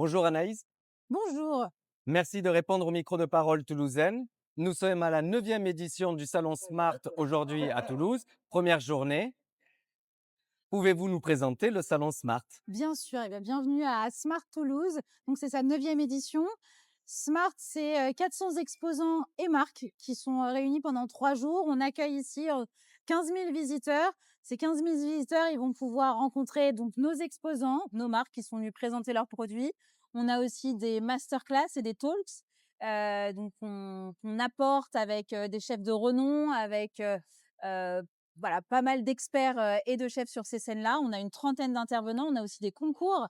Bonjour Anaïs, Bonjour. merci de répondre au micro de Parole toulousaine. Nous sommes à la 9e édition du Salon Smart aujourd'hui à Toulouse, première journée. Pouvez-vous nous présenter le Salon Smart? Bien sûr, et bien, bienvenue à Smart Toulouse. Donc, c'est sa 9e édition. Smart, c'est 400 exposants et marques qui sont réunis pendant 3 jours. On accueille ici 15 000 visiteurs. Ces 15 000 visiteurs, ils vont pouvoir rencontrer donc nos exposants, nos marques qui sont venus présenter leurs produits. On a aussi des masterclass et des talks. Donc, on apporte avec des chefs de renom, avec euh, voilà, pas mal d'experts et de chefs sur ces scènes-là. On a une trentaine d'intervenants. On a aussi des concours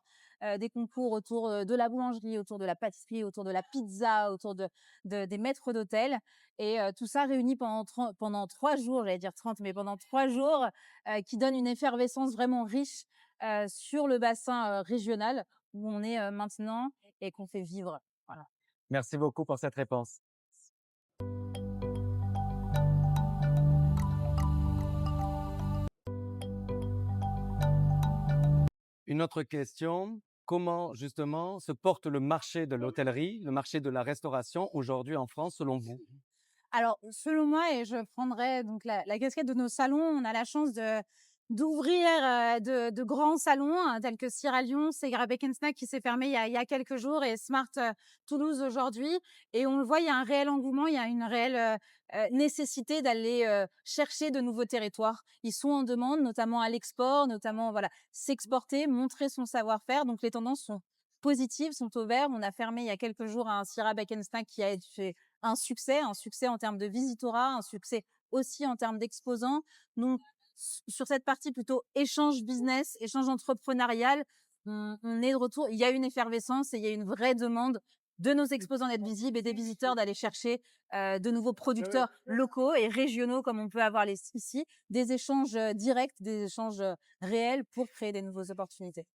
autour de la boulangerie, autour de la pâtisserie, autour de la pizza, autour des maîtres d'hôtel. Et tout ça réuni pendant 3 jours, j'allais dire 30, mais pendant 3 jours, qui donne une effervescence vraiment riche sur le bassin régional où on est maintenant et qu'on fait vivre. Voilà. Merci beaucoup pour cette réponse. Une autre question, comment justement se porte le marché de l'hôtellerie, le marché de la restauration aujourd'hui en France selon vous? Alors, selon moi, et je prendrais donc la casquette de nos salons, on a la chance d'ouvrir de grands salons tels que Cira Lyon, Segra Bake Snack qui s'est fermé il y a quelques jours et Smart Toulouse aujourd'hui. Et on le voit, il y a un réel engouement, il y a une réelle nécessité d'aller chercher de nouveaux territoires. Ils sont en demande, notamment à l'export, notamment voilà, s'exporter, montrer son savoir-faire. Donc les tendances sont positives, sont au vert. On a fermé il y a quelques jours un Cira Bake Snack qui a fait un succès en termes de visitorat, un succès aussi en termes d'exposants. Donc, sur cette partie plutôt échange business, échange entrepreneurial, on est de retour. Il y a une effervescence et il y a une vraie demande de nos exposants d'être visibles et des visiteurs d'aller chercher de nouveaux producteurs locaux et régionaux comme on peut avoir ici, des échanges directs, des échanges réels pour créer des nouvelles opportunités.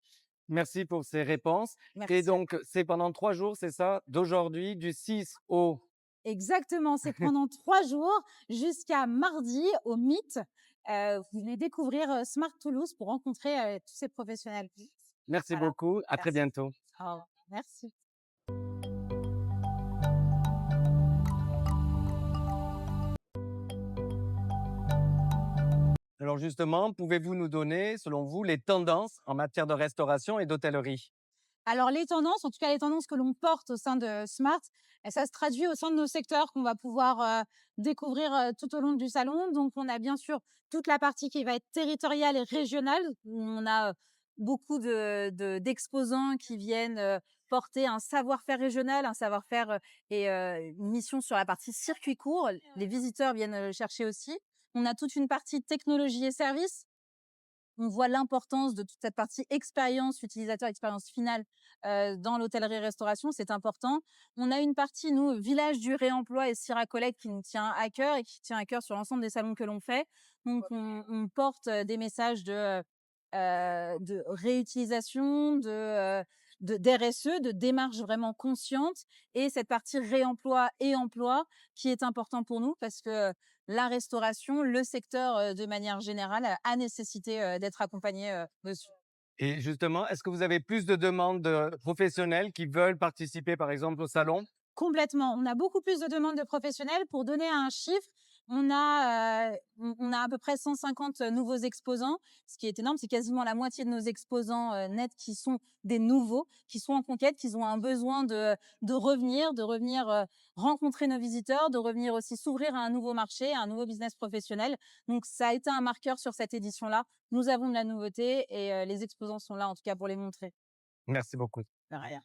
Merci pour ces réponses. Et Merci. donc, c'est pendant 3 jours, c'est ça, d'aujourd'hui, du 6 au... Exactement, c'est pendant 3 jours jusqu'à mardi au Mythe. Vous venez découvrir, Smart Toulouse pour rencontrer, tous ces professionnels. Merci Voilà, beaucoup, à très merci. bientôt. Au revoir. Merci. Alors justement, pouvez-vous nous donner, selon vous, les tendances en matière de restauration et d'hôtellerie? Alors les tendances, en tout cas les tendances que l'on porte au sein de Smart, et ça se traduit au sein de nos secteurs qu'on va pouvoir, découvrir, tout au long du salon. Donc on a bien sûr toute la partie qui va être territoriale et régionale, où on a, beaucoup d'exposants qui viennent, porter un savoir-faire régional, un savoir-faire, et une mission sur la partie circuit court. Les visiteurs viennent, chercher aussi. On a toute une partie technologie et services. On voit l'importance de toute cette partie expérience utilisateur, expérience finale, dans l'hôtellerie-restauration, c'est important. On a une partie, nous, village du réemploi et Cira Collect qui nous tient à cœur et qui tient à cœur sur l'ensemble des salons que l'on fait. Donc on porte, des messages de réutilisation, de d'RSE, de démarche vraiment consciente et cette partie réemploi et emploi qui est important pour nous parce que la restauration, le secteur, de manière générale, a nécessité, d'être accompagné, dessus. Et justement, est-ce que vous avez plus de demandes de professionnels qui veulent participer, par exemple, au salon? Complètement. On a beaucoup plus de demandes de professionnels. Pour donner un chiffre, on a à peu près 150 nouveaux exposants. Ce qui est énorme, c'est quasiment la moitié de nos exposants, nets qui sont des nouveaux, qui sont en conquête, qui ont un besoin de revenir, rencontrer nos visiteurs, de revenir aussi s'ouvrir à un nouveau marché, à un nouveau business professionnel. Donc ça a été un marqueur sur cette édition-là. Nous avons de la nouveauté et les exposants sont là, en tout cas, pour les montrer. Merci beaucoup. De rien.